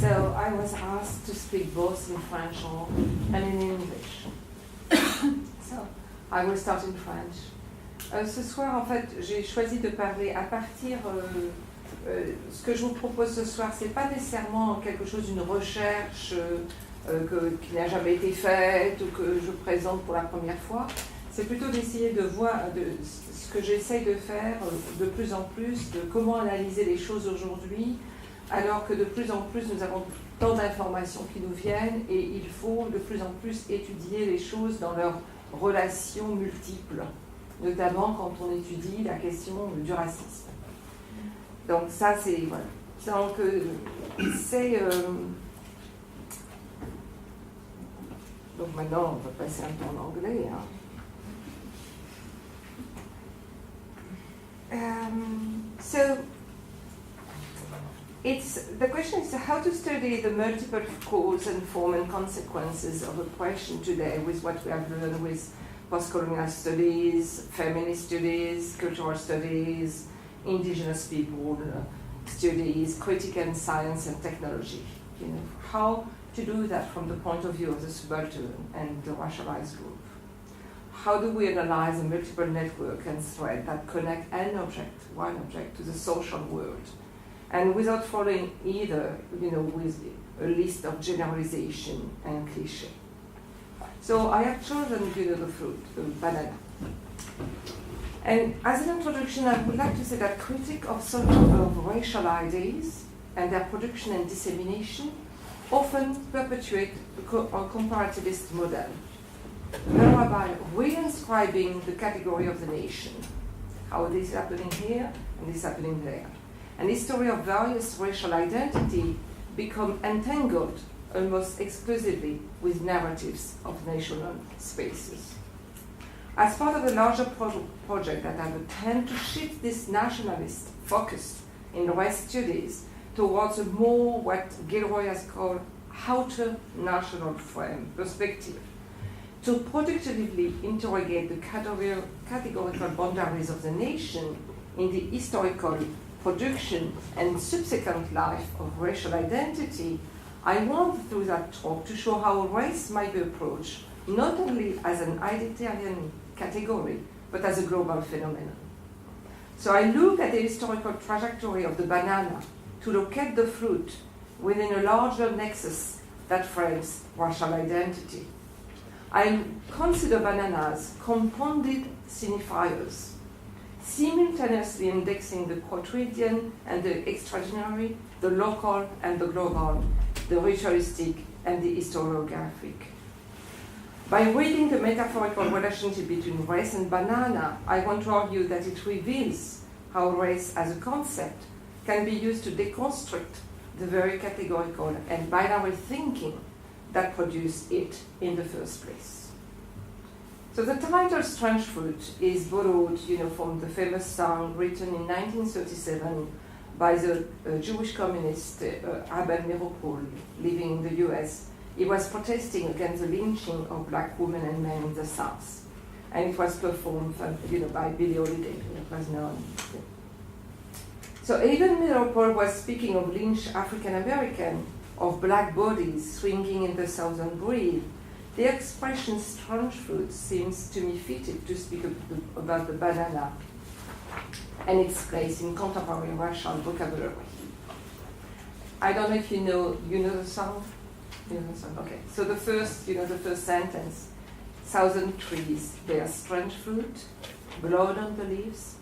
So I was asked to speak both in French and in English. So I will start in French. Ce soir, en fait, j'ai choisi de parler à partir. Ce que je vous propose ce soir, c'est pas nécessairement quelque chose d'une recherche qui n'a jamais été faite ou que je présente pour la première fois. C'est plutôt d'essayer de voir ce que j'essaye de faire de plus en plus, de comment analyser les choses aujourd'hui, alors que de plus en plus nous avons tant d'informations qui nous viennent et il faut de plus en plus étudier les choses dans leurs relations multiples, notamment quand on étudie la question du racisme. Donc ça c'est voilà. Donc c'est donc maintenant on va passer un peu en anglais. Hein. So the question is how to study the multiple cause and form and consequences of oppression today with what we have learned with post-colonial studies, feminist studies, cultural studies, indigenous people studies, critical science and technology. You know, how to do that from the point of view of the subaltern and the racialized group. How do we analyze a multiple network and thread that connect one object to the social world, and without following either, you know, with a list of generalization and cliché. So I have chosen, you know, the fruit, the banana. And as an introduction, I would like to say that critics of racial ideas and their production and dissemination often perpetuate a comparativist model, thereby reinscribing the category of the nation. How this is happening here and this is happening there. And the story of various racial identity become entangled almost exclusively with narratives of national spaces. As part of a larger project that I intend to shift this nationalist focus in race studies towards a more what Gilroy has called outer national frame perspective, to productively interrogate the categorical boundaries of the nation in the historical production and subsequent life of racial identity. I want through that talk to show how race might be approached not only as an identitarian category, but as a global phenomenon. So I look at the historical trajectory of the banana to locate the fruit within a larger nexus that frames racial identity. I consider bananas compounded signifiers, simultaneously indexing the quotidian and the extraordinary, the local and the global, the ritualistic and the historiographic. By reading the metaphorical relationship between race and banana, I want to argue that it reveals how race as a concept can be used to deconstruct the very categorical and binary thinking that produced it in the first place. So the title Strange Fruit is borrowed, you know, from the famous song written in 1937 by the Jewish communist Abel Meropol living in the US. He was protesting against the lynching of black women and men in the South. And it was performed, you know, by Billie Holiday, it was known. So even Meropol was speaking of lynched African American, of black bodies swinging in the southern breeze. The expression strange fruit seems to me fitted to speak about the banana and its place in contemporary racial vocabulary. I don't know if you know the song? You know the song? Okay. So the first sentence, thousand trees bear strange fruit, blood on the leaves,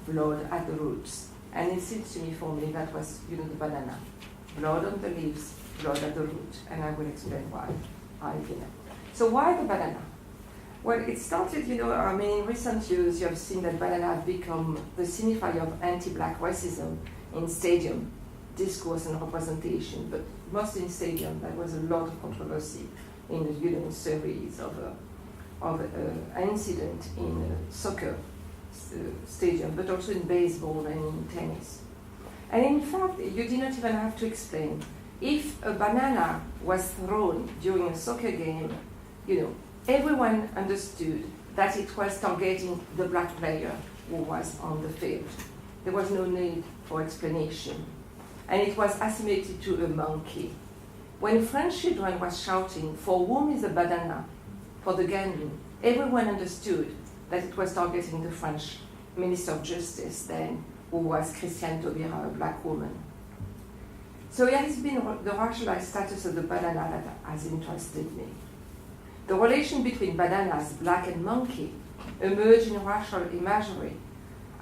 blood at the roots. And it seems to me, for me, that was, you know, the banana. Blood on the leaves, blood at the root. And I will explain why. So why the banana? Well, it started, you know, I mean, in recent years, you have seen that banana have become the signifier of anti-black racism in stadium, discourse and representation, but mostly in stadium. There was a lot of controversy in the, you know, series of incident in soccer stadium, but also in baseball and in tennis. And in fact, you did not even have to explain. If a banana was thrown during a soccer game, you know, everyone understood that it was targeting the black player who was on the field. There was no need for explanation. and it was assimilated to a monkey. When French children were shouting, "For whom is a banana?" for the gamin, everyone understood that it was targeting the French Minister of Justice then, who was Christiane Taubira, a black woman. So it has been the racialized status of the banana that has interested me. The relation between bananas, black and monkey, emerged in racial imagery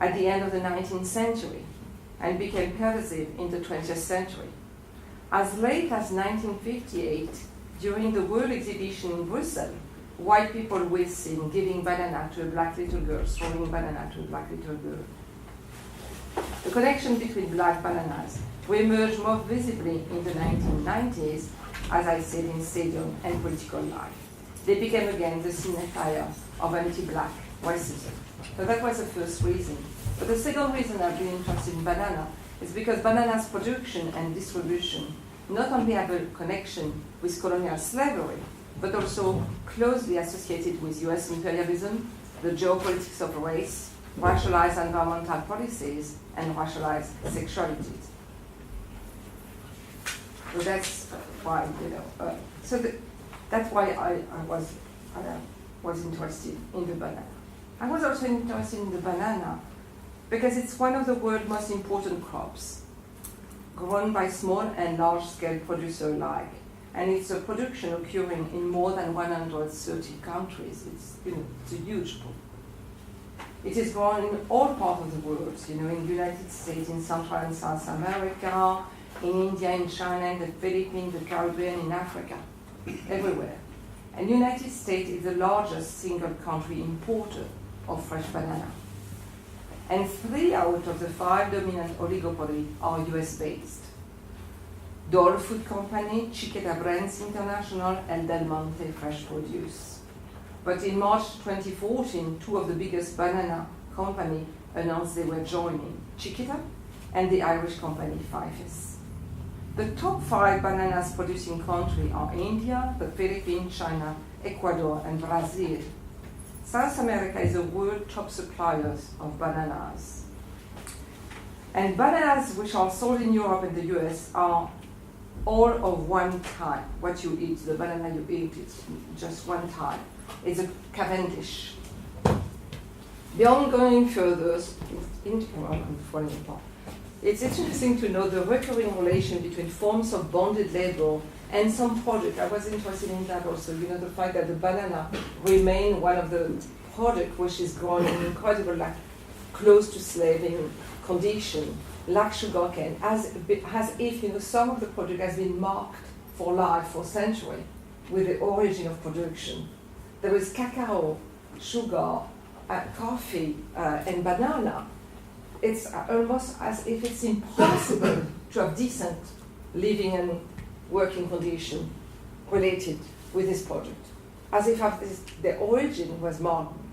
at the end of the 19th century and became pervasive in the 20th century. As late as 1958, during the World Exhibition in Brussels, white people were seen giving banana to a black little girl, throwing banana to a black little girl. The connection between black bananas re-emerged more visibly in the 1990s, as I said, in stadium and political life. They became again the signifier of anti-black racism. So that was the first reason. But the second reason I've been interested in banana is because banana's production and distribution not only have a connection with colonial slavery, but also closely associated with US imperialism, the geopolitics of race, racialized environmental policies, and racialized sexualities. So that's why, that's why I was interested in the banana. I was also interested in the banana because it's one of the world's most important crops, grown by small and large-scale producers alike. And it's a production occurring in more than 130 countries. It's a huge book. It is grown in all parts of the world, in the United States, in Central and South America, in India, in China, in the Philippines, the Caribbean, in Africa, everywhere. And the United States is the largest single country importer of fresh banana. And 3 out of the 5 dominant oligopolies are US-based. Dole Food Company, Chiquita Brands International, and Del Monte Fresh Produce. But in March 2014, 2 of the biggest banana companies announced they were joining, Chiquita and the Irish company Fifes. The top 5 bananas producing countries are India, the Philippines, China, Ecuador, and Brazil. South America is the world's top supplier of bananas. And bananas which are sold in Europe and the US are all of one type. What you eat, the banana you eat, it's just one type. It's a Cavendish. Beyond going further, it's interesting to know the recurring relation between forms of bonded labor and some product. I was interested in that also, the fact that the banana remain one of the products which is grown in incredible, close to slaving condition, like sugarcane, as if some of the product has been marked for life, for centuries, with the origin of production. There is cacao, sugar, coffee, and banana. It's almost as if it's impossible to have decent living and working condition related with this project. As if the origin was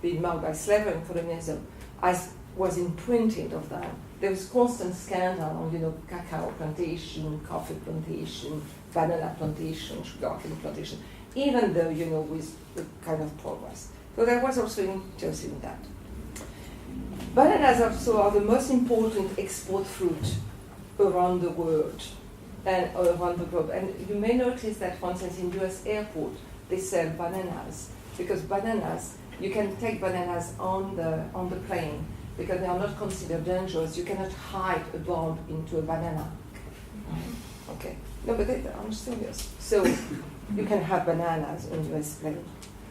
being marked by slavery and colonialism, as was imprinted of that. There was constant scandal on, cacao plantation, coffee plantation, banana plantation, sugarcane plantation, even though, with the kind of progress. So I was also interested in that. Bananas also are the most important export fruit around the world and around the globe. And you may notice that, for instance, in US airport, they sell bananas, because bananas, you can take bananas on the plane, because they are not considered dangerous. You cannot hide a bomb into a banana. Okay. No, but I'm serious. So you can have bananas in US plane.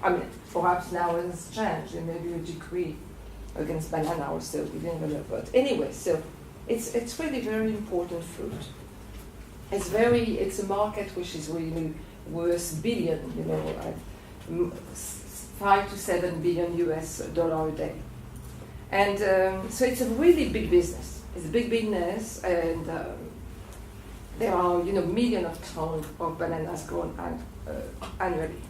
I mean, perhaps now it has changed, and maybe a decree against banana also, we didn't know. But anyway, so it's really very important fruit. It's a market which is really worth billion, 5 to 7 billion US dollar a day. And so it's a really big business. It's a big business, and there are millions of tons of bananas grown annually.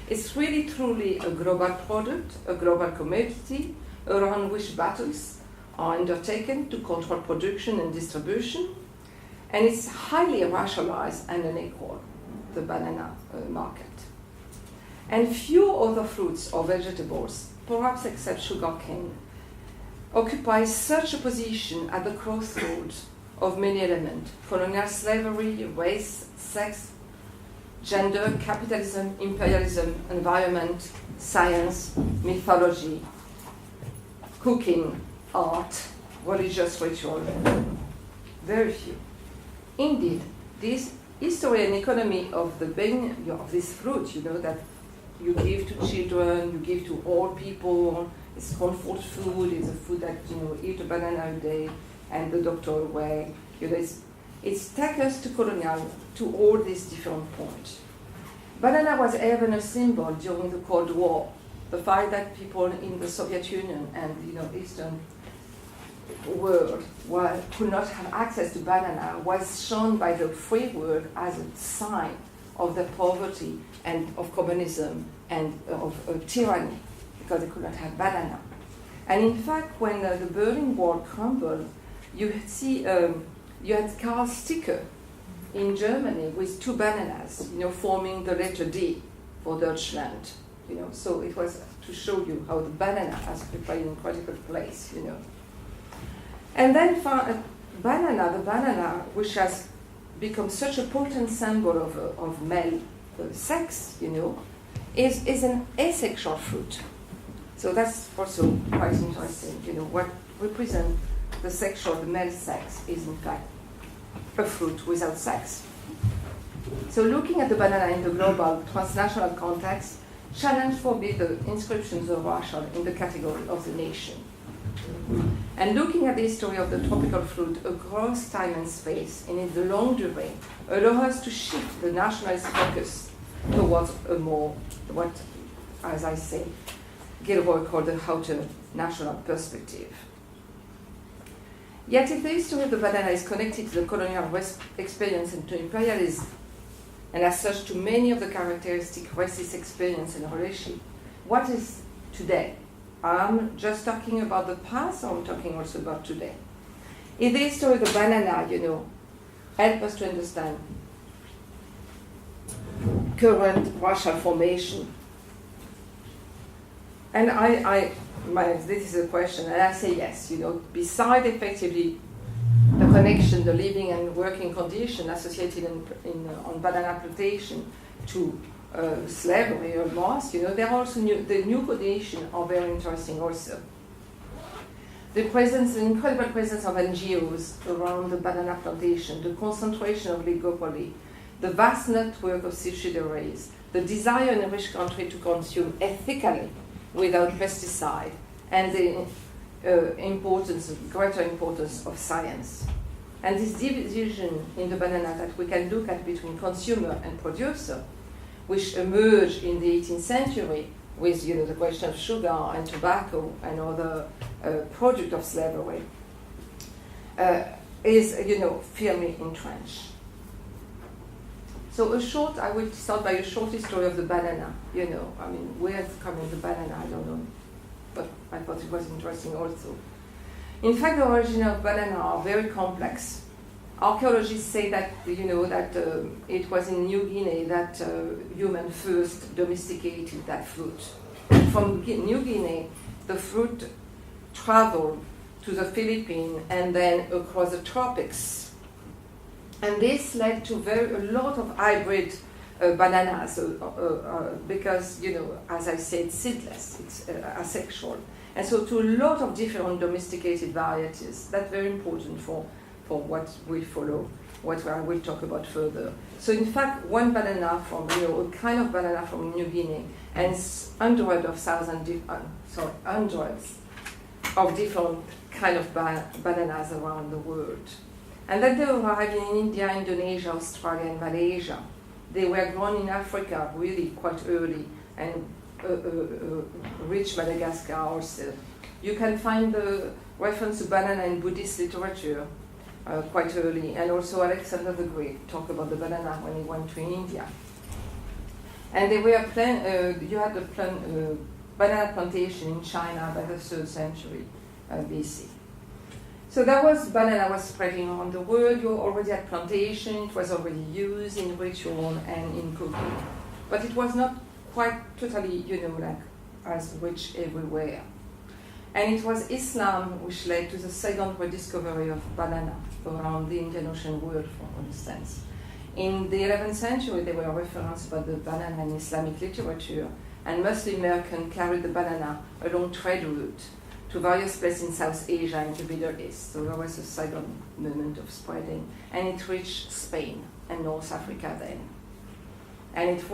It's really truly a global product, a global commodity, around which battles are undertaken to control production and distribution, and it's highly racialized and unequal, the banana market. And few other fruits or vegetables, perhaps except sugarcane, occupy such a position at the crossroads of many elements: colonial slavery, race, sex, gender, capitalism, imperialism, environment, science, mythology, cooking, art, religious ritual. Very few. Indeed, this history and economy of the of this fruit, that you give to children, you give to old people, it's comfort food, it's a food that, eat a banana a day and the doctor away. It's take us to colonial, to all these different points. Banana was even a symbol during the Cold War. The fact that people in the Soviet Union and Eastern world could not have access to banana was shown by the free world as a sign of their poverty and of communism and of tyranny, because they could not have banana. And in fact, when the Berlin Wall crumbled, you see you had car sticker in Germany with two bananas, forming the letter D for Deutschland. So it was to show you how the banana has played a critical place. And then the banana, which has become such a potent symbol of male sex, is an asexual fruit. So that's also quite interesting. What represents the male sex is in fact a fruit without sex. So looking at the banana in the global transnational context challenge for me the inscriptions of Russia in the category of the nation. And looking at the history of the tropical fruit across time and space and in the long durée allow us to shift the nationalist focus towards a more, what, as I say, Gilroy called the outer national perspective. Yet if the history of the banana is connected to the colonial experience and to imperialism, and as such to many of the characteristic racist experience and relationship, what is today? I'm just talking about the past, or I'm talking also about today. In the history of the banana, help us to understand current racial formation. And this is a question, and I say yes, beside effectively the connection, the living and working condition associated on banana plantation to slavery almost, there are also the new conditions are very interesting also. The incredible presence of NGOs around the banana plantation, the concentration of oligopoly, the vast network of subsidiaries, the desire in a rich country to consume ethically without pesticide, and the greater importance of science. And this division in the banana that we can look at between consumer and producer, which emerged in the 18th century with the question of sugar and tobacco and other product of slavery, is firmly entrenched. So I will start by a short history of the banana. Where's coming the banana? I don't know, but I thought it was interesting also. In fact, the origin of banana are very complex. Archaeologists say that it was in New Guinea that humans first domesticated that fruit. From New Guinea, the fruit traveled to the Philippines and then across the tropics. And this led to a lot of hybrid bananas because, as I said, seedless, it's asexual. And so to a lot of different domesticated varieties. That's very important for what will follow, what I will talk about further. So in fact, one banana from, a kind of banana from New Guinea and hundreds of different kind of bananas around the world. And then they arrived in India, Indonesia, Australia, and Malaysia. They were grown in Africa really quite early, and reached Madagascar also. You can find the reference to banana in Buddhist literature quite early, and also Alexander the Great talked about the banana when he went to India. And they were you had a banana plantation in China by the 3rd century BC. So banana was spreading around the world. You already had plantation. It was already used in ritual and in cooking, but it was not quite totally, as rich everywhere. And it was Islam which led to the second rediscovery of banana around the Indian Ocean world, for instance. In the 11th century, there were references about the banana in Islamic literature, and Muslim merchants carried the banana along trade route to various places in South Asia and the Middle East. So there was a second moment of spreading, and it reached Spain and North Africa then. And it's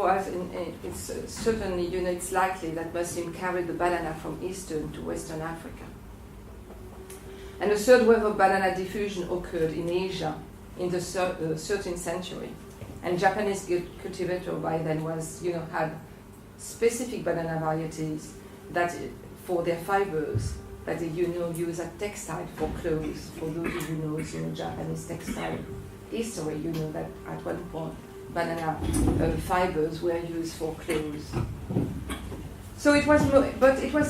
certainly, it's likely that Muslims carried the banana from Eastern to Western Africa. And the third wave of banana diffusion occurred in Asia in the 13th century. And Japanese cultivator by then had specific banana varieties that for their fibers that they use as textile for clothes. For those who know Japanese textile history, that at one point banana fibers were used for clothes. So it was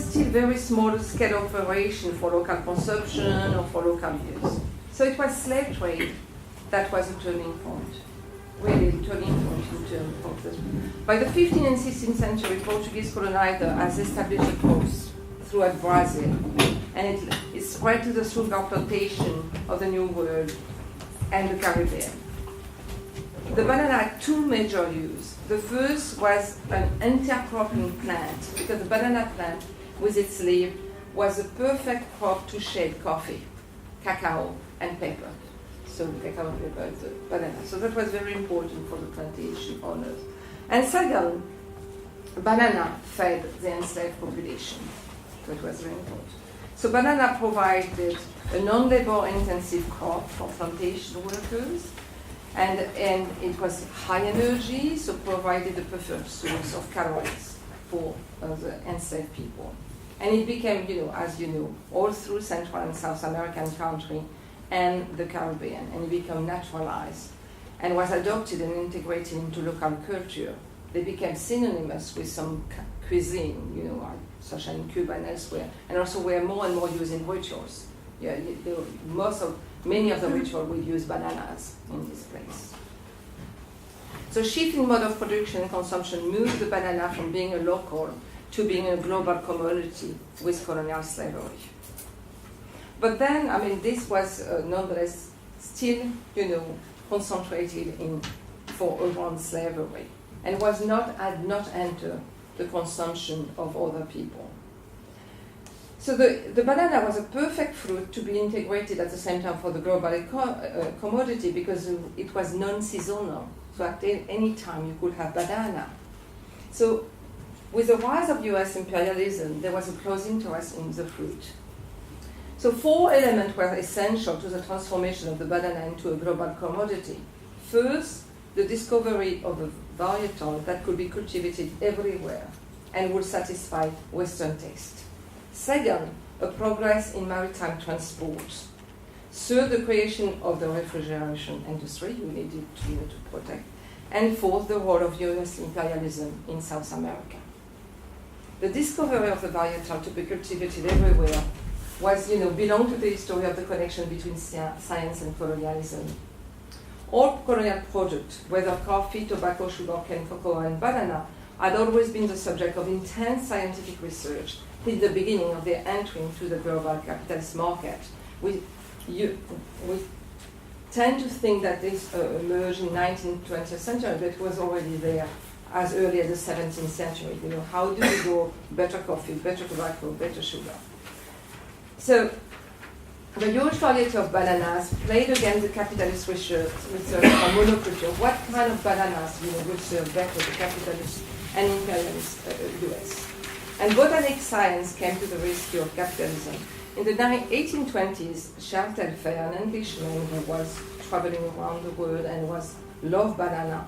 still very small scale operation for local consumption or for local use. So it was slave trade that was a turning point, really a turning point in terms of this. By the 15th and 16th century, Portuguese colonizer has established a coast throughout Brazil, and it spread to the sugar plantation of the New World and the Caribbean. The banana had two major uses. The first was an intercropping plant, because the banana plant, with its leaf, was a perfect crop to shade coffee, cacao, and pepper. So cacao and pepper is the banana. So that was very important for the plantation owners. And second, banana fed the enslaved population. So it was very important. So banana provided a non-labor intensive crop for plantation workers, and it was high energy, so provided a preferred source of calories for the enslaved people. And it became, as you know, all through Central and South American country and the Caribbean, and it became naturalized and was adopted and integrated into local culture. They became synonymous with some cuisine, such as in Cuba and elsewhere, and also were more and more used in rituals. Yeah, many of the rituals will use bananas in this place. So shifting mode of production and consumption moved the banana from being a local to being a global commodity with colonial slavery. But then, this was nonetheless still, concentrated for urban slavery, and had not entered the consumption of other people. So the banana was a perfect fruit to be integrated at the same time for the global commodity, because it was non-seasonal. So at any time you could have banana. So with the rise of US imperialism, there was a close interest in the fruit. So 4 elements were essential to the transformation of the banana into a global commodity. First, the discovery of a varietal that could be cultivated everywhere and would satisfy Western taste. Second, a progress in maritime transport. Third, the creation of the refrigeration industry you needed to protect. And fourth, the role of US imperialism in South America. The discovery of the varietal to be cultivated everywhere belonged to the history of the connection between science and colonialism. All colonial products, whether coffee, tobacco, sugarcane, cocoa, and banana, had always been the subject of intense scientific research since the beginning of their entry into the global capitalist market. We tend to think that this emerged in 19th, 20th century, but it was already there as early as the 17th century. How do you grow better coffee, better tobacco, better sugar? So the huge variety of bananas played against the capitalist research on monoculture. What kind of bananas would serve better the capitalist and imperialist US? And botanic science came to the rescue of capitalism. In the 1820s, Charles Telfair, an Englishman who was traveling around the world and loved banana,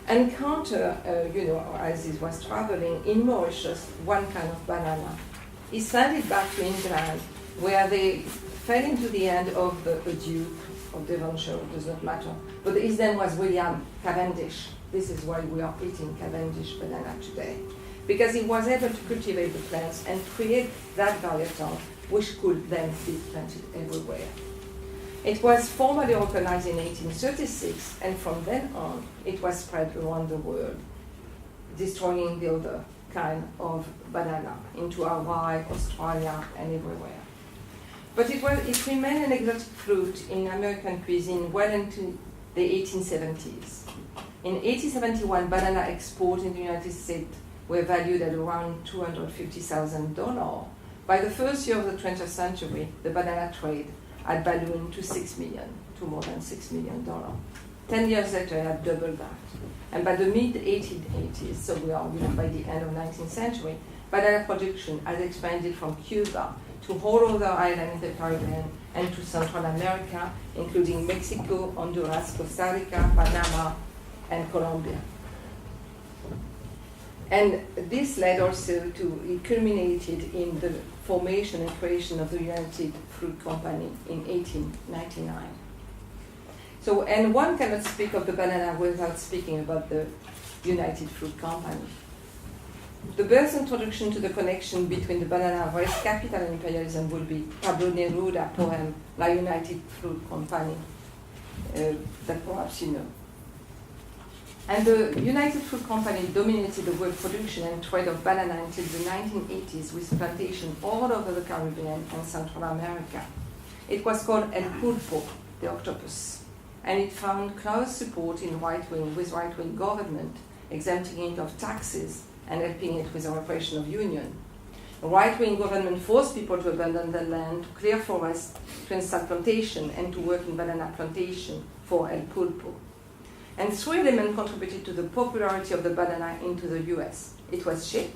encountered, as he was traveling in Mauritius, one kind of banana. He sent it back to England, where they fell into the hand of the Duke of Devonshire, it does not matter. But his name was William Cavendish. This is why we are eating Cavendish banana today. Because he was able to cultivate the plants and create that varietal, which could then be planted everywhere. It was formally recognized in 1836, and from then on, it was spread around the world, destroying the other kind of banana into Hawaii, Australia, and everywhere. But it remained an exotic fruit in American cuisine well into the 1870s. In 1871, banana exports in the United States were valued at around $250,000. By the first year of the 20th century, the banana trade had ballooned to more than $6 million. 10 years later, it had doubled that. And by the mid-1880s, so we are by the end of the 19th century, banana production has expanded from Cuba to all other islands in the Caribbean and to Central America, including Mexico, Honduras, Costa Rica, Panama, and Colombia. And this led also to, it culminated in the formation and creation of the United Fruit Company in 1899. So, and one cannot speak of the banana without speaking about the United Fruit Company. The best introduction to the connection between the banana race capital and imperialism will be Pablo Neruda's poem, La United Fruit Company, that perhaps you know. And the United Fruit Company dominated the world production and trade of banana until the 1980s with plantation all over the Caribbean and Central America. It was called El Pulpo, the octopus, and it found close support in with right-wing government, exempting it of taxes and helping it with the repression of union. Right-wing government forced people to abandon their land, to clear forests, to install plantation, and to work in banana plantation for El Pulpo. And three elements contributed to the popularity of the banana into the US. It was cheap,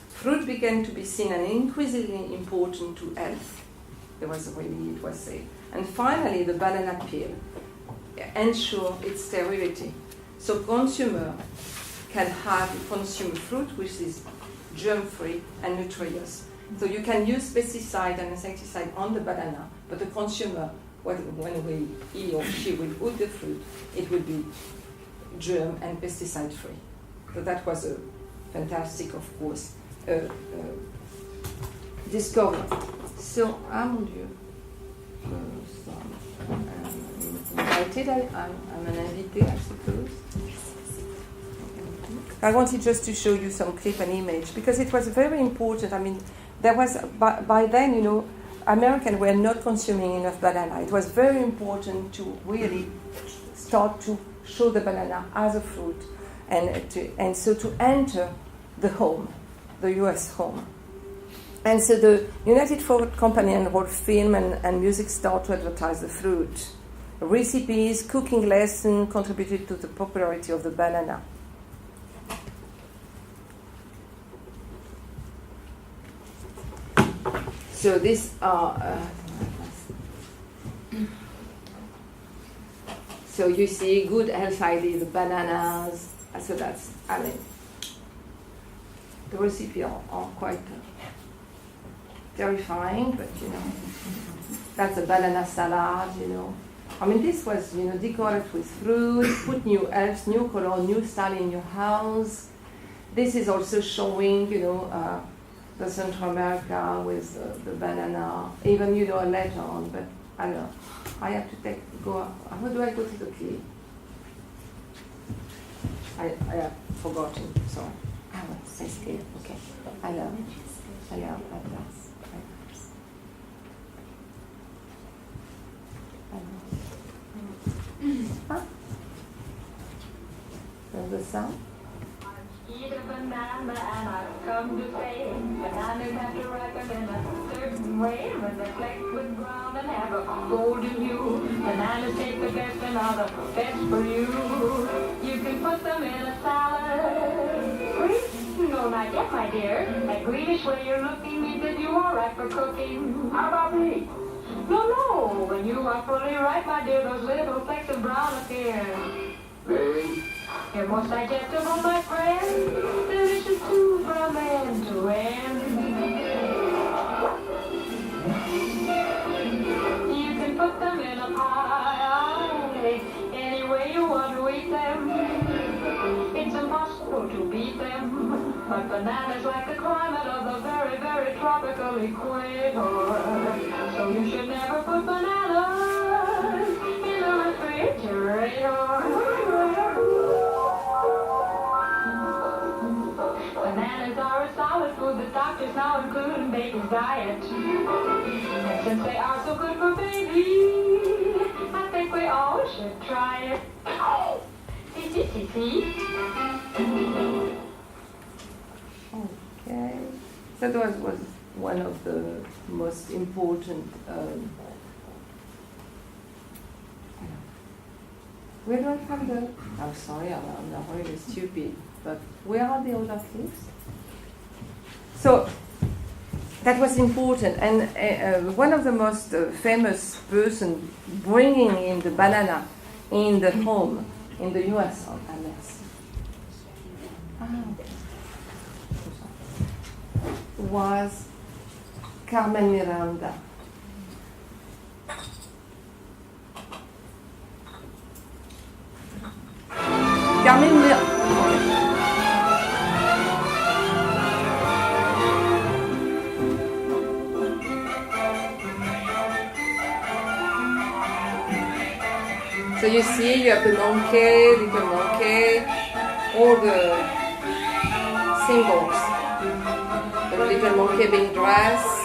fruit began to be seen and increasingly important to health. It was safe. And finally, the banana peel ensure its sterility. So consumer can consume fruit which is germ-free and nutritious. So you can use pesticide and insecticide on the banana, but the consumer, when he or she will eat the fruit, it will be germ and pesticide free. So that was a fantastic, of course, discovery. So I'm invited. I'm an invité, I suppose. I wanted just to show you some clip and image because it was very important. I mean, there was by then, you know, Americans were not consuming enough banana. It was very important to really start to show the banana as a fruit and so to enter the home, the US home. And so the United Fruit Company enrolled film and music stars to advertise the fruit. Recipes, cooking lessons contributed to the popularity of the banana. So these are, so you see good health ID, the bananas, so that's, I mean, the recipes are quite terrifying, but you know, that's a banana salad, you know. I mean, this was, you know, decorated with fruit, put new herbs, new color, new style in your house. This is also showing, you know, the Central America with the banana, even, you know, later on, but I don't know. I have to go, how do I go to the key? I have forgotten, sorry. Oh, it's here, okay. Hello, atlas. Huh? There's the sound? Eat a banana and I've come to say bananas have to ripen in a certain way when they're flecked with brown and have a golden hue. Bananas take the best and are the best for you. You can put them in a salad. Green? No, not yet, my dear. That greenish way you're looking means that you are ripe for cooking. How about me? No, when you are fully ripe, my dear, those little flecks of brown appear. Baby. You're most digestible, my friend. Delicious too from end to end. You can put them in a pie, any way you want to eat them. It's impossible to beat them. But bananas like the climate of the very, very tropical equator. So you should never put bananas in the refrigerator. Bananas are is now included in baby's diet. And since they are so good for baby, I think we all should try it. See? Okay. That was one of the most important. Where do I find the? I'm sorry, I'm not really stupid. But where are the other clips? So that was important, and one of the most famous person bringing in the banana in the home in the U.S. was Carmen Miranda. Carmen Miranda. So you see, you have the monkey, little monkey, all the symbols. The little monkey being dressed.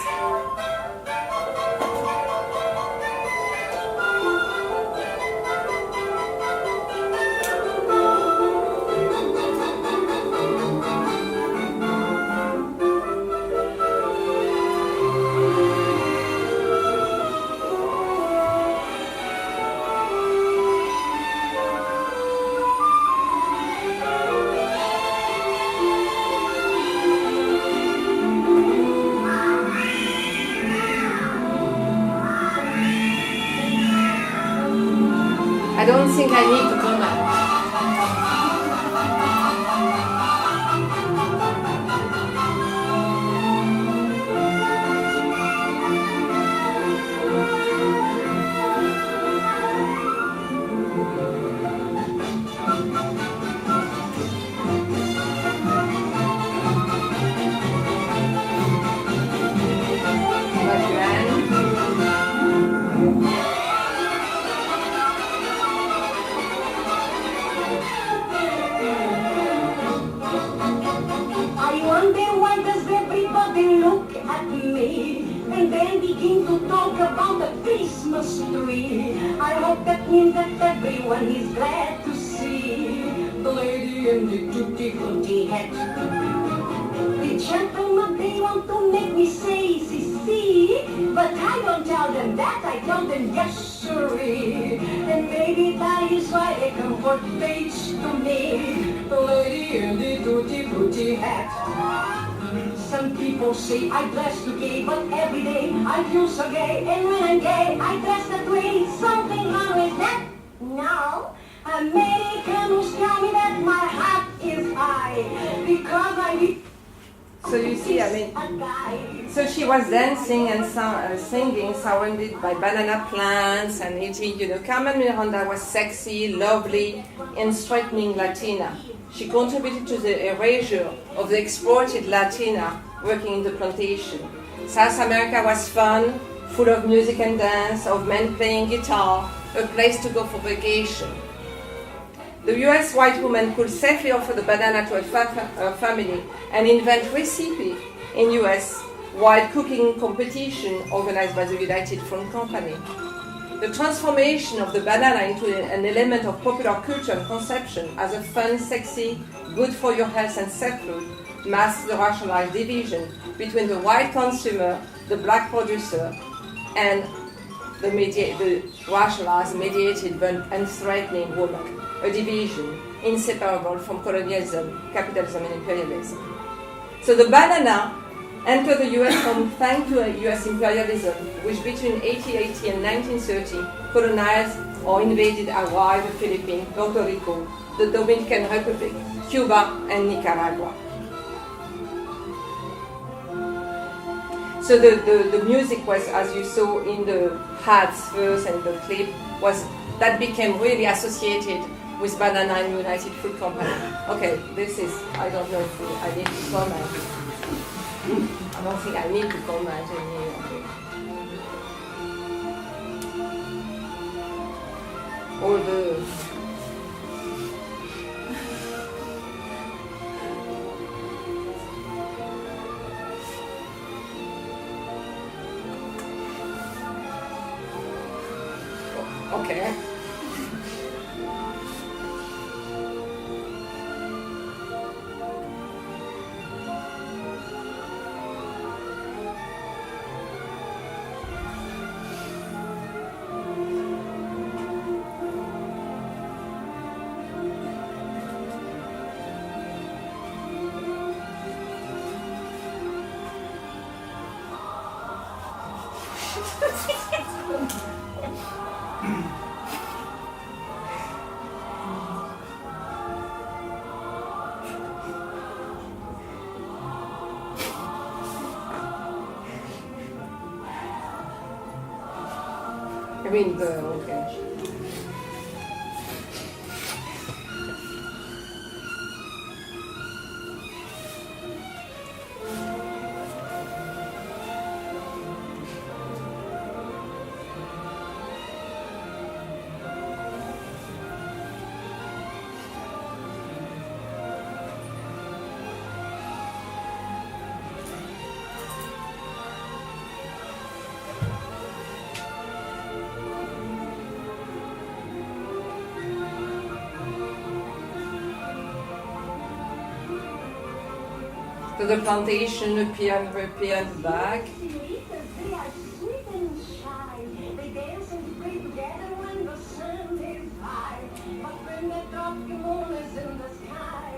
I don't think I need to comment. And then begin to talk about the Christmas tree. I hope that means that everyone is glad to see the lady in the tutti-frutti hat. The gentlemen, they want to make me say CC, but I don't tell them that, I tell them yes, sirree. And maybe that is why they comfort face to me, the lady in the tutti-frutti hat. Some people say I dress too gay, but every day I feel so gay. And when I'm gay, I dress that way. Something wrong with that? No. Americans tell me that my hat is high because I. So you see, I mean, so she was dancing and singing, surrounded by banana plants and eating. You know, Carmen Miranda was sexy, lovely, and straightening Latina. She contributed to the erasure of the exploited Latina working in the plantation. South America was fun, full of music and dance, of men playing guitar, a place to go for vacation. The US white woman could safely offer the banana to her family and invent recipe in US while cooking competition organized by the United Front Company. The transformation of the banana into an element of popular culture and conception as a fun, sexy, good for your health and safe food masks the racialized division between the white consumer, the black producer, and the racialized, mediated, and threatening woman, a division inseparable from colonialism, capitalism, and imperialism. So the banana entered the US home thanks to US imperialism, which between 1880 and 1930 colonized or invaded Hawaii, the Philippines, Puerto Rico, the Dominican Republic, Cuba, and Nicaragua. So the music was, as you saw in the hats first and the clip, that became really associated with banana and United Fruit Company. Okay, this is, I don't know if I need to comment. I don't think I need to comment any. All the Okay. I mean, okay. So the plantation appear back. They are sweet and shy. They dance and play together when the sun is high. But when the dark moon is in the sky,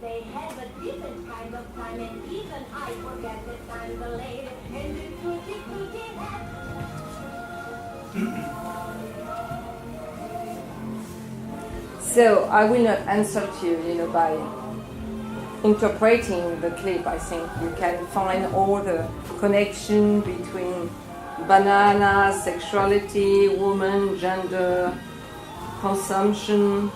they have a different kind of time, and even I forget the time delayed. And the tutti hat. So I will not answer to you, by interpreting the clip. I think you can find all the connection between banana, sexuality, woman, gender, consumption.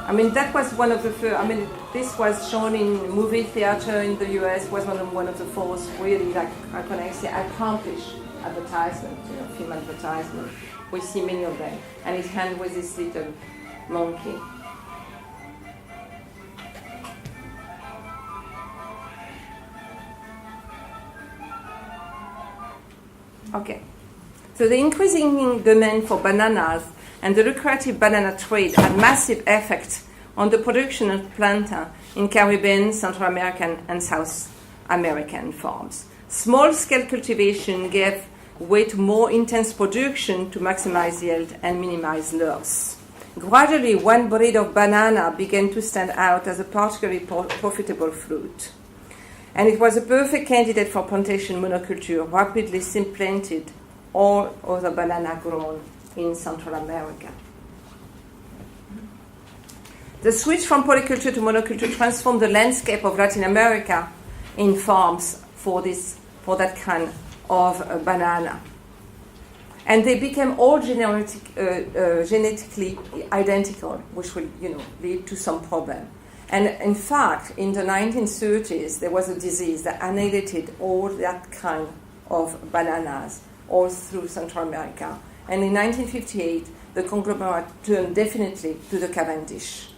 I mean, that was one of the first. I mean, this was shown in movie theater in the US. Was one of the first really accomplished advertisement, film advertisement. We see many of them, and it ends with this little monkey. Okay. So the increasing demand for bananas and the lucrative banana trade had massive effect on the production of plantain in Caribbean, Central American, and South American farms. Small-scale cultivation gave way to more intense production to maximize yield and minimize loss. Gradually, one breed of banana began to stand out as a particularly profitable fruit. And it was a perfect candidate for plantation monoculture, rapidly supplanted all other banana grown in Central America. The switch from polyculture to monoculture transformed the landscape of Latin America in farms for that kind of banana. And they became all genetically identical, which will, lead to some problem. And in fact, in the 1930s, there was a disease that annihilated all that kind of bananas all through Central America. And in 1958, the conglomerate turned definitely to the Cavendish.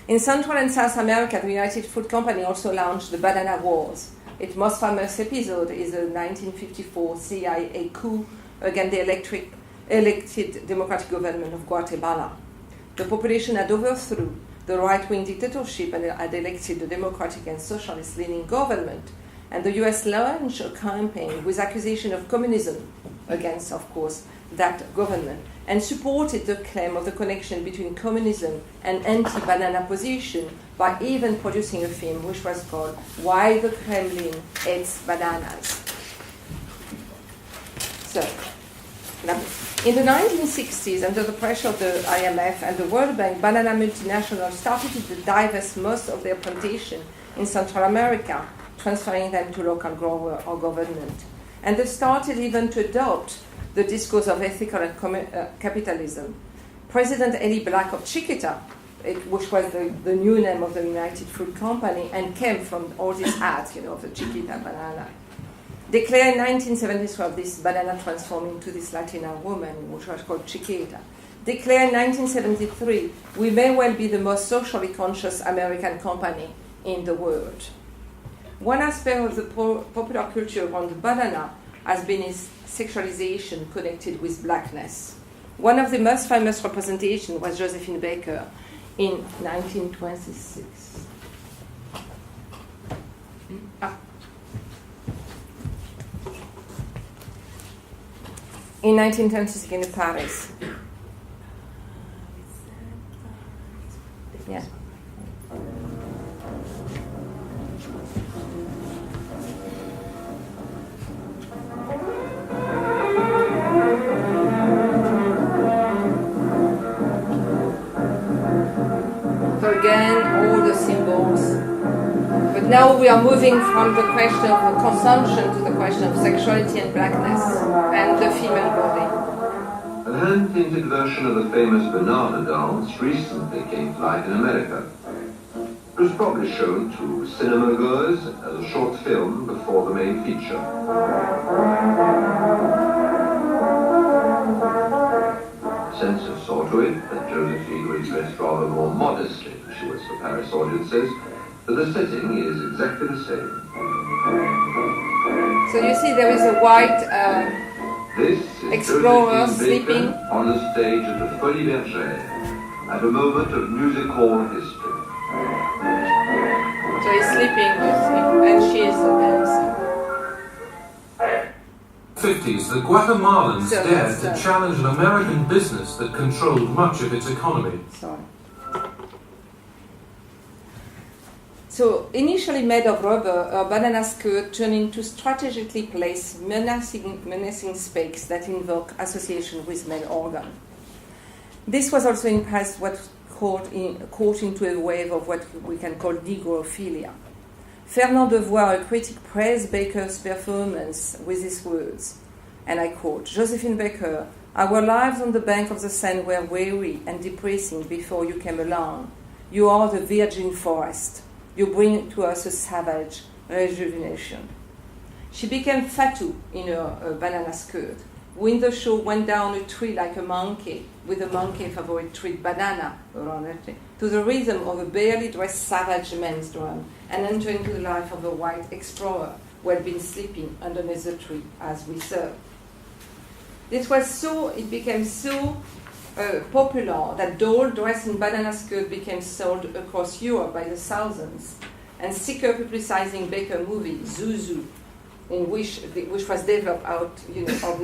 In Central and South America, the United Fruit Company also launched the Banana Wars. Its most famous episode is the 1954 CIA coup against the elected democratic government of Guatemala. The population had overthrew the right-wing dictatorship and had elected the democratic and socialist-leaning government. And the US launched a campaign with accusation of communism against, of course, that government, and supported the claim of the connection between communism and anti-banana position by even producing a film which was called Why the Kremlin Hates Bananas. So, in the 1960s, under the pressure of the IMF and the World Bank, banana multinationals started to divest most of their plantation in Central America, transferring them to local grower or government. And they started even to adopt the discourse of ethical capitalism. President Eli Black of Chiquita, which was the new name of the United Fruit Company, and came from all these ads, of the Chiquita banana, declared in 1973 this banana transformed into this Latina woman, which was called Chiquita. Declared in 1973, we may well be the most socially conscious American company in the world. one aspect of the popular culture around the banana has been its sexualization connected with blackness. One of the most famous representations was Josephine Baker in 1926. In 1926 in Paris. Yeah. So again, all the symbols. But now we are moving from the question of consumption to the question of sexuality and blackness and the female body. A hand-painted version of the famous banana dance recently came to light in America. It was probably shown to cinema goers as a short film before the main feature. Censors saw to it that Josephine was dressed rather more modestly than she was for Paris audiences, but the setting is exactly the same. So you see there is a white This is explorer Josephine sleeping Baker on the stage at the Multifarious at a moment of music hall history. So he's sleeping and she is dancing. 50s, the Guatemalans So dared that's, to challenge an American business that controlled much of its economy. Sorry. So initially made of rubber, a banana skirt turned into strategically placed menacing spikes that invoke association with male organ. This was also in past what caught into a wave of what we can call negrophilia. Fernand Devois, a critic, praised Baker's performance with these words, and I quote, "Josephine Baker, our lives on the bank of the Seine were weary and depressing before you came along. You are the virgin forest. You bring to us a savage rejuvenation." She became fatu in her banana skirt, who in the show went down a tree like a monkey, with a monkey favorite tree, banana, around it, to the rhythm of a barely dressed savage man's drum, and enter into the life of a white explorer who had been sleeping underneath the tree as we saw. It became so popular that dolls dressed in banana skirt became sold across Europe by the thousands, and seeker publicizing Baker movie Zuzu, in which was developed out of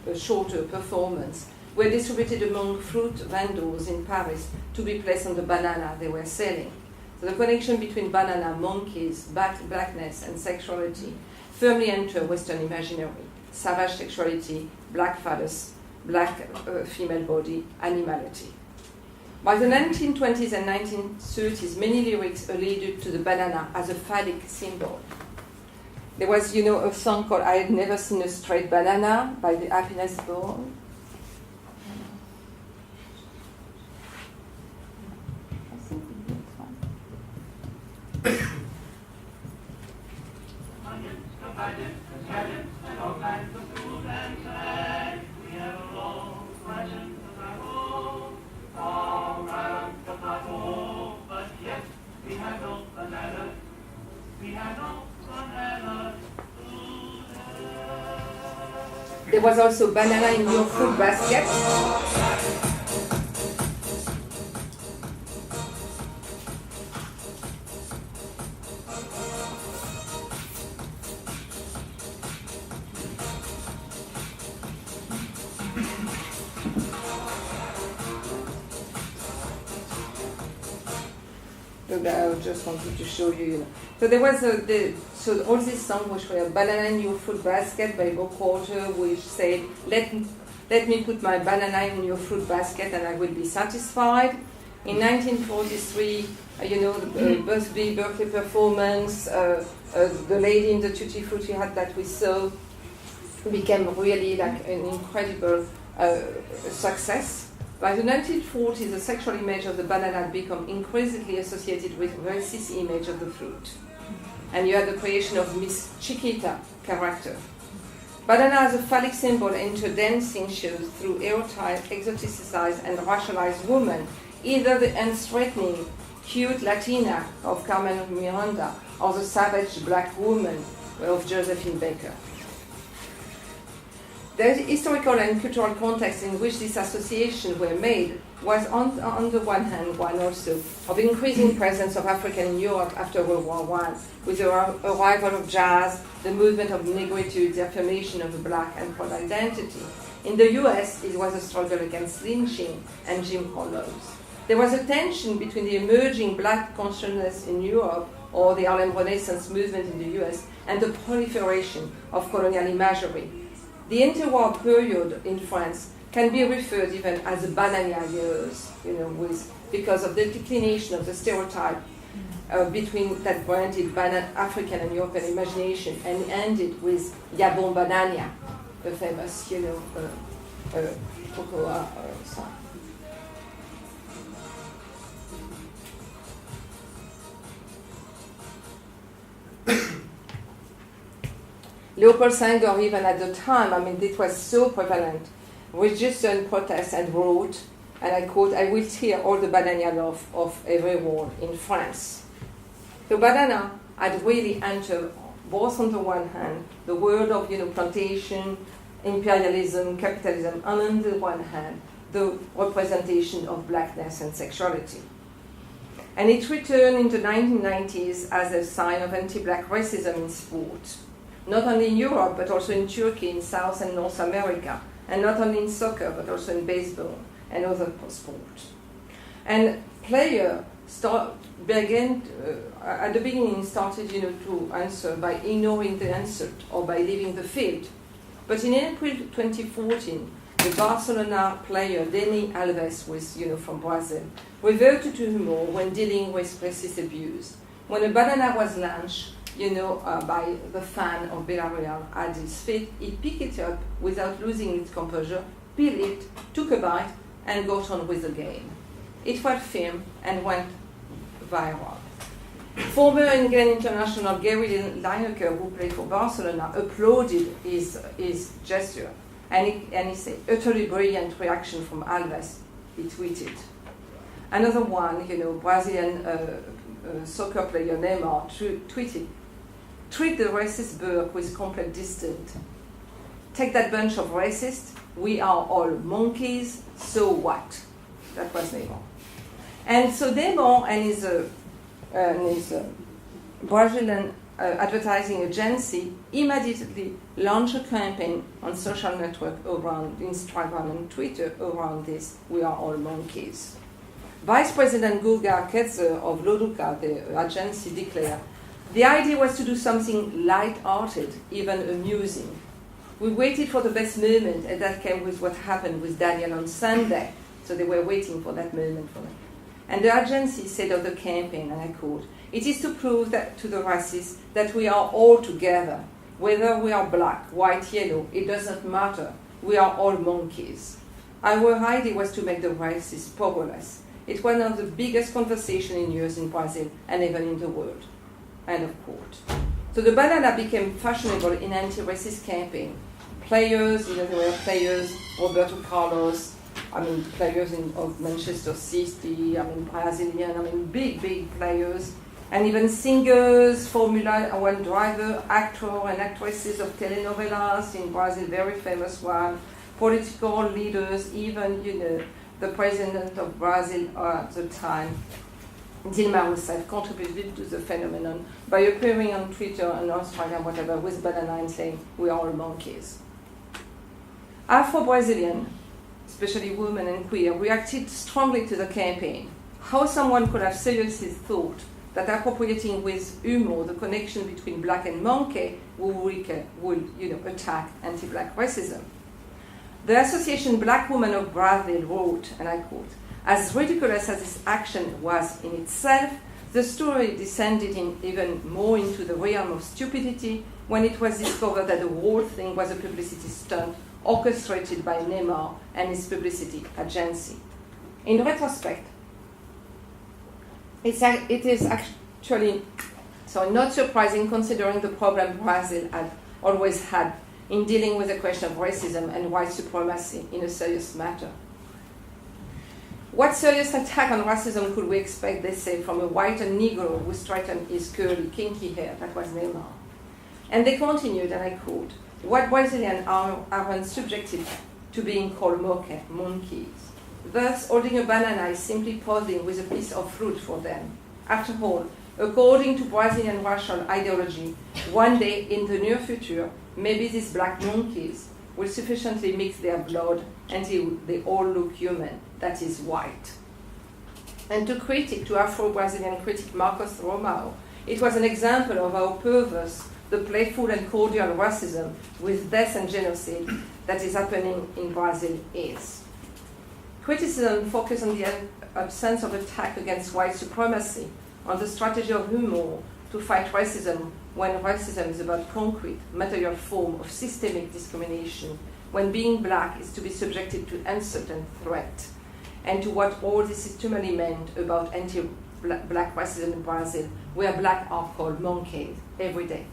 this shorter performance, were distributed among fruit vendors in Paris to be placed on the banana they were selling. So the connection between banana, monkeys, blackness, and sexuality firmly entered Western imaginary. Savage sexuality, black phallus, black female body, animality. By the 1920s and 1930s, many lyrics alluded to the banana as a phallic symbol. There was, a song called "I Had Never Seen a Straight Banana" by the Happiness Ball. There was also banana in your fruit basket. I just wanted to show you. So there was all these songs which were "Banana in Your Fruit Basket" by Bob Porter, which said, "Let me put my banana in your fruit basket and I will be satisfied." In 1943, the Berkeley performance, the lady in the Tutti Frutti hat that we saw became really like an incredible success. By the 1940s, the sexual image of the banana had become increasingly associated with racist image of the fruit. And you had the creation of Miss Chiquita character. Banana as a phallic symbol entered dancing shows through erotized, exoticized, and racialized women, either the unstraightening, cute Latina of Carmen Miranda or The Savage Black Woman of Josephine Baker. The historical and cultural context in which these associations were made was on the one hand one also of increasing presence of African in Europe after World War I, with the arrival of jazz, the movement of negritude, the affirmation of the black and proud identity. In the US, it was a struggle against lynching and Jim Crow laws. There was a tension between the emerging black consciousness in Europe, or the Harlem Renaissance movement in the US, and the proliferation of colonial imagery. The interwar period in France can be referred even as the banana years, because of the declination of the stereotype between that branded African and European imagination, and ended with Yabon Banania, the famous, cocoa song. Leopold Sanger, even at the time, it was so prevalent, registered protests and wrote, and I quote, "I will tear all the banana love of every wall in France." The banana had really entered, both on the one hand, the world of plantation, imperialism, capitalism, and on the one hand, the representation of blackness and sexuality. And it returned in the 1990s as a sign of anti-black racism in sport. Not only in Europe, but also in Turkey, in South and North America, and not only in soccer, but also in baseball and other sports. And players at the beginning started, to answer by ignoring the answer or by leaving the field. But in April 2014, the Barcelona player Dani Alves, from Brazil, reverted to humor when dealing with racist abuse. When a banana was launched, by the fan of Villarreal at his feet, he picked it up without losing its composure, peeled it, took a bite, and got on with the game. It was filmed and went viral. Former England international Gary Lineker, who played for Barcelona, applauded his gesture, and he said, "Utterly brilliant reaction from Alves," he tweeted. Another one, Brazilian soccer player Neymar tweeted, "Treat the racist Burke with complete distance. Take that bunch of racists, we are all monkeys, so what?" That was Neymar. And so Neymar and his Brazilian advertising agency immediately launched a campaign on social network around Instagram and Twitter around this, "We are all monkeys." Vice President Guga Ketzer of Loduca, the agency, declared, "The idea was to do something light-hearted, even amusing. We waited for the best moment, and that came with what happened with Daniel on Sunday." So they were waiting for that moment for them. And the agency said of the campaign, and I quote, "It is to prove that to the racists that we are all together. Whether we are black, white, yellow, it doesn't matter. We are all monkeys." Our idea was to make the racists powerless. It's one of the biggest conversations in years in Brazil and even in the world. End of quote. So the banana became fashionable in anti-racist campaign. Players, there were players, Roberto Carlos, players of Manchester City, Brazilian, big players, and even singers, Formula One driver, actor and actresses of telenovelas in Brazil, very famous one, political leaders, even, the president of Brazil at the time, Dilma Rousseff, contributed to the phenomenon by appearing on Twitter and Australia, whatever, with banana and saying, "We are all monkeys." Afro-Brazilian, especially women and queer, reacted strongly to the campaign. How someone could have seriously thought that appropriating with humor the connection between black and monkey would attack anti-black racism. The Association Black Women of Brazil wrote, and I quote, "As ridiculous as this action was in itself, the story descended even more into the realm of stupidity when it was discovered that the whole thing was a publicity stunt orchestrated by Neymar and his publicity agency." In retrospect, it is actually not surprising considering the problem Brazil had always had in dealing with the question of racism and white supremacy in a serious matter. What serious attack on racism could we expect, they say, from a white and Negro who straightened his curly, kinky hair? That was Neymar. And they continued, and I quote, "What Brazilians aren't subjected to being called monkeys. Thus, holding a banana is simply posing with a piece of fruit for them. After all, according to Brazilian racial ideology, one day in the near future, maybe these black monkeys will sufficiently mix their blood until they all look human, that is white." And to Afro-Brazilian critic Marcos Romao, it was an example of how perverse the playful and cordial racism with death and genocide that is happening in Brazil is. Criticism focused on the absence of attack against white supremacy, on the strategy of humor to fight racism when racism is about concrete, material form of systemic discrimination, when being black is to be subjected to insult and threat, and to what all this is humanly meant about anti-black racism in Brazil, where black are called monkeys every day.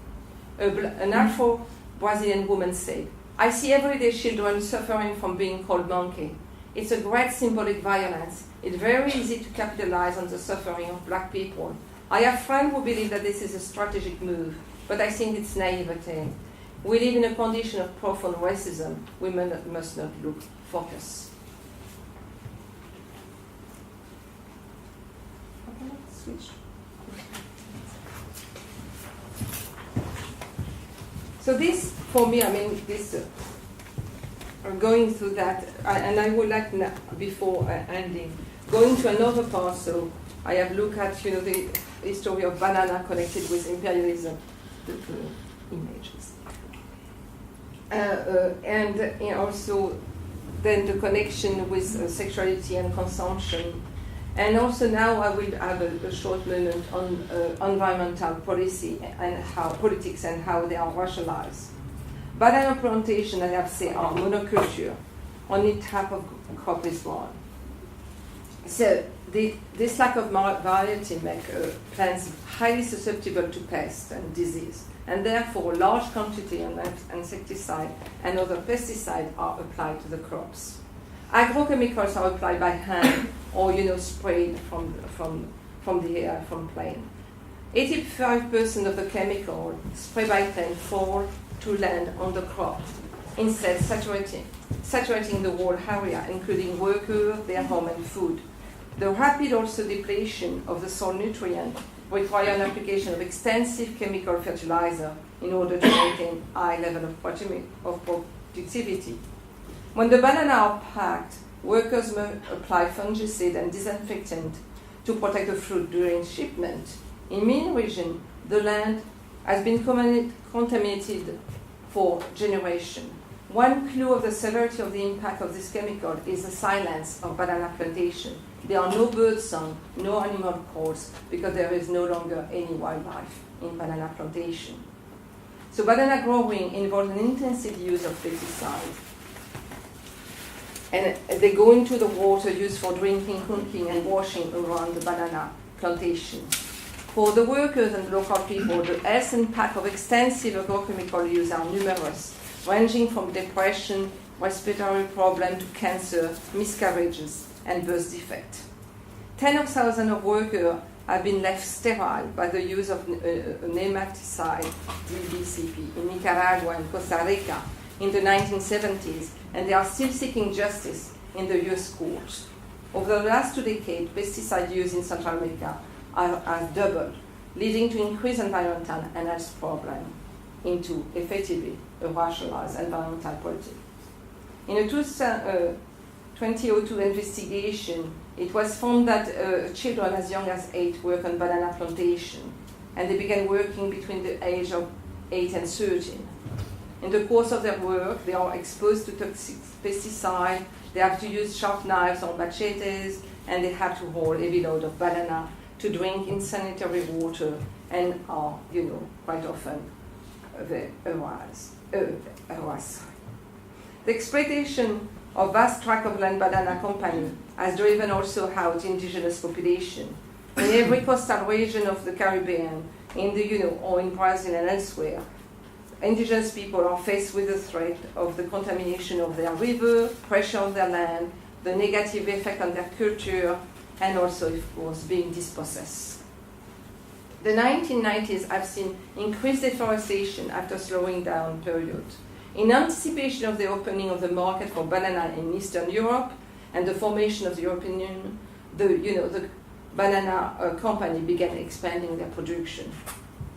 An Afro-Brazilian woman said, "I see everyday children suffering from being called monkey. It's a great symbolic violence. It's very easy to capitalize on the suffering of black people. I have friends who believe that this is a strategic move, but I think it's naivete. We live in a condition of profound racism. We must not lose focus." Okay, let's switch. So this, for me, going through that, and I would like, before ending, going to another part. So I have looked at, the history of banana connected with imperialism, the images, and also then the connection with sexuality and consumption. And also now I will have a short moment on environmental policy and politics and how they are racialized. Banana plantation, I have said, are monoculture. Only type of crop is grown. So this lack of variety makes plants highly susceptible to pests and disease, and therefore large quantity of insecticide and other pesticides are applied to the crops. Agrochemicals are applied by hand or sprayed from the air, from plane. 85% of the chemical sprayed by plane fall to land on the crop, instead saturating the whole area, including workers, their home and food. The rapid also depletion of the soil nutrient require an application of extensive chemical fertilizer in order to maintain high level of productivity. When the bananas are packed, workers may apply fungicide and disinfectant to protect the fruit during shipment. In many regions, the land has been contaminated for generations. One clue of the severity of the impact of this chemical is the silence of banana plantation. There are no bird song, no animal calls, because there is no longer any wildlife in banana plantation. So banana growing involves an intensive use of pesticides. And they go into the water used for drinking, cooking, and washing around the banana plantation. For the workers and local people, the health impact of extensive agrochemical use are numerous, ranging from depression, respiratory problems to cancer, miscarriages, and birth defect. Tens of thousands of workers have been left sterile by the use of nematicide, DBCP, in Nicaragua and Costa Rica in the 1970s, and they are still seeking justice in the U.S. courts. Over the last 2 decades, pesticide use in Central America has doubled, leading to increased environmental and health problems into effectively a rationalized environmental politics. In a 2002 investigation, it was found that children as young as 8 work on banana plantation, and they began working between the age of 8 and 13. In the course of their work, they are exposed to toxic pesticides, they have to use sharp knives or machetes, and they have to haul heavy load of banana to drink in sanitary water, and are, quite often harassed. The exploitation of vast tract of land banana company has driven also out indigenous population. In every coastal region of the Caribbean, in the or in Brazil and elsewhere, indigenous people are faced with the threat of the contamination of their river, pressure on their land, the negative effect on their culture, and also, of course, being dispossessed. The 1990s have seen increased deforestation after slowing down period. In anticipation of the opening of the market for banana in Eastern Europe and the formation of the European Union, the banana company began expanding their production.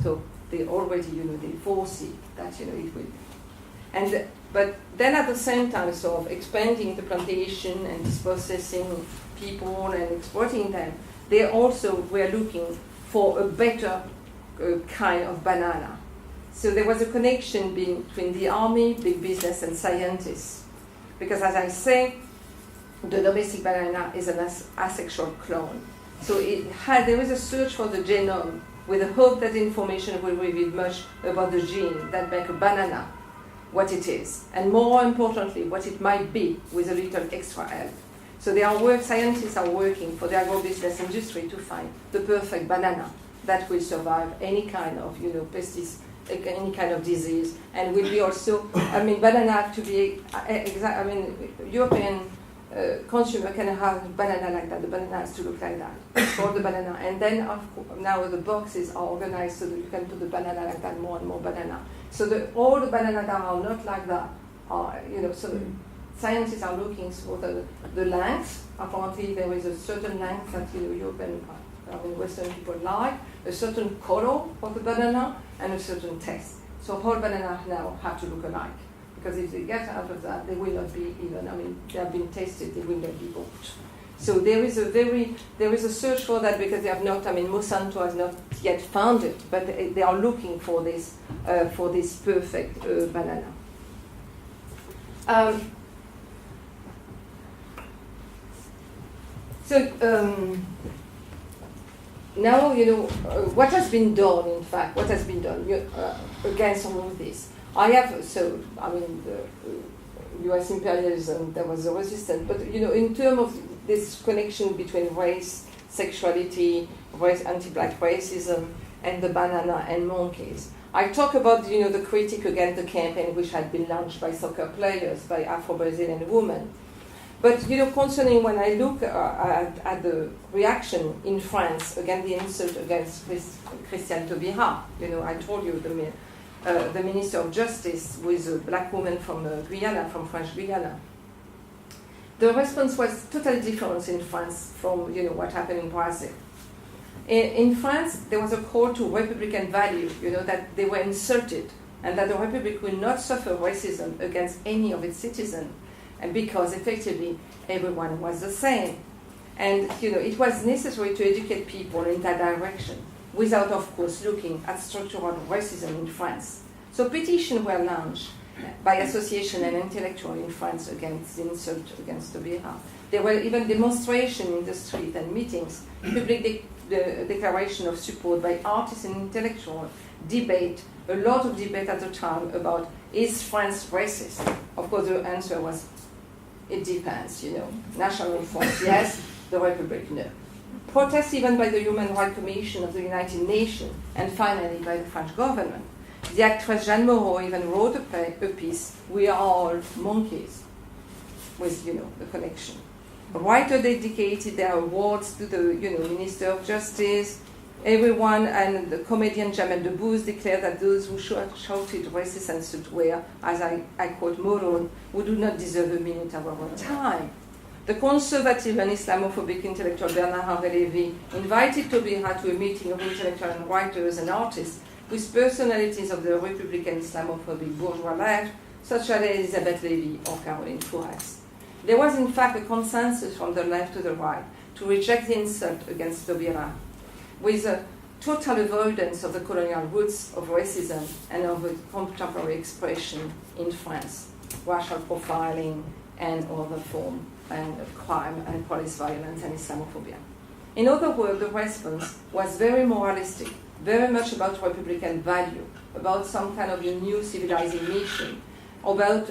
So they already, they foresee that, it will. But then at the same time, sort of expanding the plantation and dispossessing people and exploiting them, they also were looking for a better kind of banana. So there was a connection between the army, big business, and scientists. Because as I say, the domestic banana is an asexual clone. So there is a search for the genome with the hope that information will reveal much about the gene that make a banana what it is, and more importantly, what it might be with a little extra help. So scientists are working for the agribusiness industry to find the perfect banana that will survive any kind of, pesticides, any kind of disease, and will be also, banana have to be, European consumer can have banana like that. The banana has to look like that for the banana, and then now the boxes are organized so that you can put the banana like that, more and more banana. So all the banana that are not like that are, scientists are looking for the length. Apparently, there is a certain length that European, Western people like, a certain color for the banana, and a certain taste. So whole banana now have to look alike, because if they get out of that, they will not be even. They have been tasted, they will not be bought. So there is a search for that, because they have not. Monsanto has not yet found it, but they are looking for this perfect banana. Now, what has been done, in fact, against all of this? The US imperialism, there was a resistance, but, in terms of this connection between race, sexuality, anti-black racism, and the banana and monkeys, I talk about, the critique against the campaign which had been launched by soccer players, by Afro-Brazilian women. But, concerning when I look at the reaction in France against the insult against Christiane Taubira, I told you the Minister of Justice was a black woman from Guyana, from French Guyana. The response was totally different in France from, what happened in Brazil. In France, there was a call to Republican value, that they were insulted, and that the Republic will not suffer racism against any of its citizens, and because effectively everyone was the same. And it was necessary to educate people in that direction, without, of course, looking at structural racism in France. So petitions were launched by association and intellectual in France against the insult against Taubira. There were even demonstrations in the street and meetings, public declaration of support by artists and intellectuals, a lot of debate at the time about, is France racist? Of course, the answer was, it depends, National France, yes, the Republic, no. Protests even by the Human Rights Commission of the United Nations, and finally by the French government. The actress Jeanne Moreau even wrote a piece, We Are All Monkeys, with, the connection. Writers dedicated their awards to the, Minister of Justice. Everyone, and the comedian Jamel Debbouze declared that those who shouted racist insults were, as I quote, moron, who do not deserve a minute of our time. The conservative and Islamophobic intellectual Bernard-Henri Lévy invited Taubira to a meeting of intellectual and writers and artists with personalities of the Republican Islamophobic bourgeois left, such as Elisabeth Lévy or Caroline Fourès. There was, in fact, a consensus from the left to the right to reject the insult against Taubira, with a total avoidance of the colonial roots of racism and of a contemporary expression in France, racial profiling and other forms of crime and police violence and Islamophobia. In other words, the response was very moralistic, very much about Republican value, about some kind of a new civilizing mission, about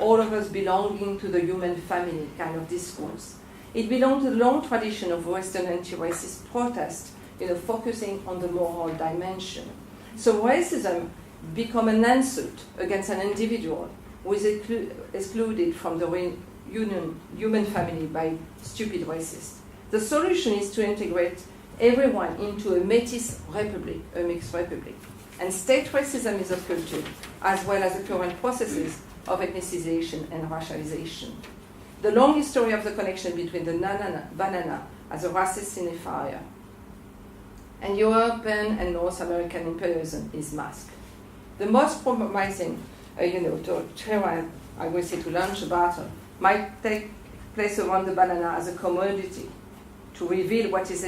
all of us belonging to the human family kind of discourse. It belonged to the long tradition of Western anti-racist protest, focusing on the moral dimension. So racism became an insult against an individual who is excluded from the human family by stupid racists. The solution is to integrate everyone into a métis republic, a mixed republic. And state racism is a culture, as well as the current processes of ethnicization and racialization. The long history of the connection between the banana as a racist signifier and European and North American imperialism is masked. The most promising, I will say, to launch a battle might take place around the banana as a commodity, to reveal what is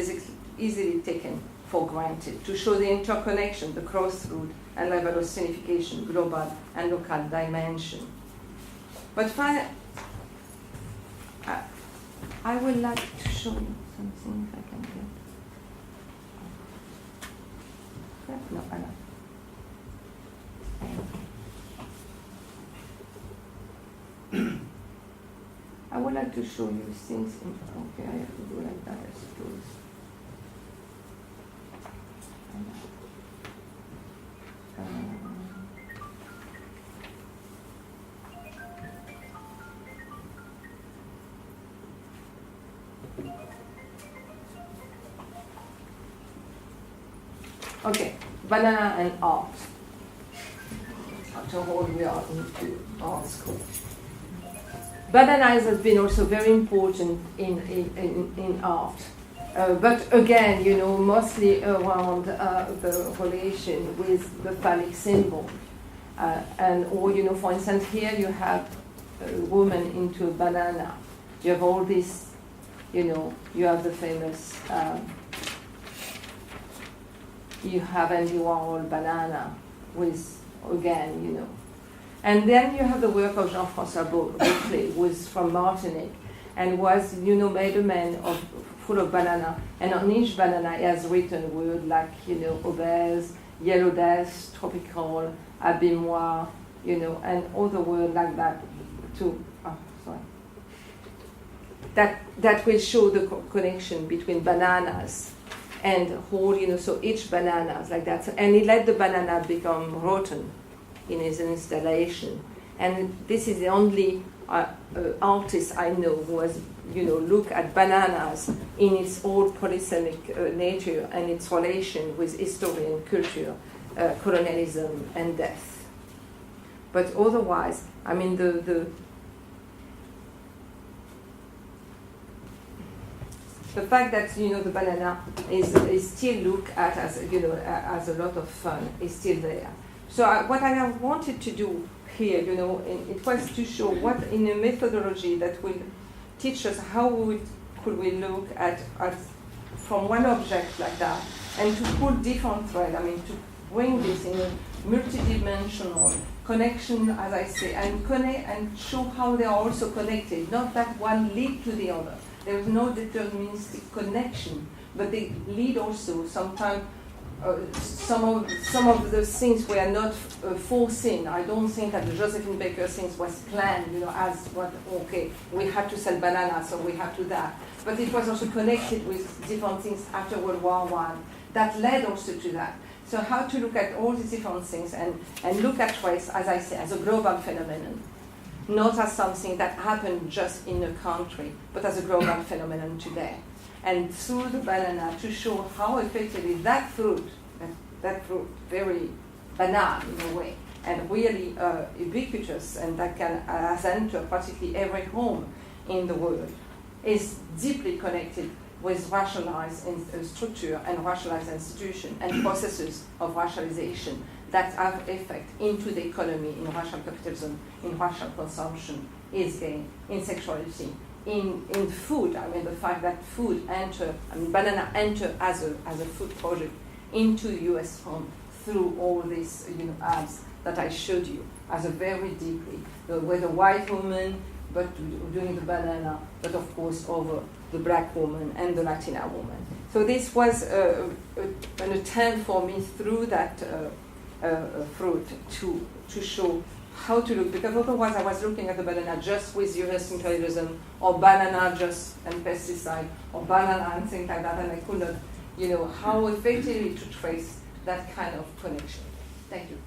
easily taken for granted, to show the interconnection, the crossroad and level of signification, global and local dimension. But I would like to show you something if I can get. No, I don't. I would like to show you things. Okay, I have to do like that, I suppose. Okay, banana and art. After all, we are into art school. Bananas has been also very important in art. But again, mostly around the relation with the phallic symbol. Or, for instance, here you have a woman into a banana. You have all this, you have the famous, you have Andy Warhol banana with, again, And then you have the work of Jean-François Beauclerc, who is from Martinique, and was, made a man full of banana. And on each banana, he has written words like, obese, yellow death, tropical, abîmoire, and other words like that too. Oh, sorry. That will show the connection between bananas and whole, so each banana is like that. And he let the banana become rotten in his installation. And this is the only artist I know who has, look at bananas in its old polysemic nature and its relation with history and culture, colonialism and death. But otherwise, I mean, the fact that, the banana is still looked at as, as a lot of fun is still there. So what I have wanted to do here, it was to show what in a methodology that will teach us how could we look at from one object like that and to pull different threads, to bring this in a multidimensional connection, as I say, and connect and show how they are also connected, not that one lead to the other. There is no deterministic connection, but they lead also sometimes. Some of the things were not foreseen. I don't think that the Josephine Baker things was planned, as what, okay, we had to sell bananas, so we had to that. But it was also connected with different things after World War I that led also to that. So how to look at all these different things and look at race, as I say, as a global phenomenon, not as something that happened just in a country, but as a global phenomenon today. And through the banana to show how effectively that fruit, very banal in a way, and really ubiquitous, and that has entered practically every home in the world, is deeply connected with racialized structure and racialized institution and processes of racialization that have effect into the economy, in racial capitalism, in racial consumption, is gain, in sexuality, in food. The fact that banana enter as a food project into the U.S. home through all these ads that I showed you as a very deeply, with a white woman, but doing the banana, but of course over the black woman and the Latina woman. So this was an attempt for me through that fruit to show how to look, because otherwise I was looking at the banana just with US imperialism, or banana just and pesticide, or banana and things like that, and I could not, how effectively to trace that kind of connection. Thank you.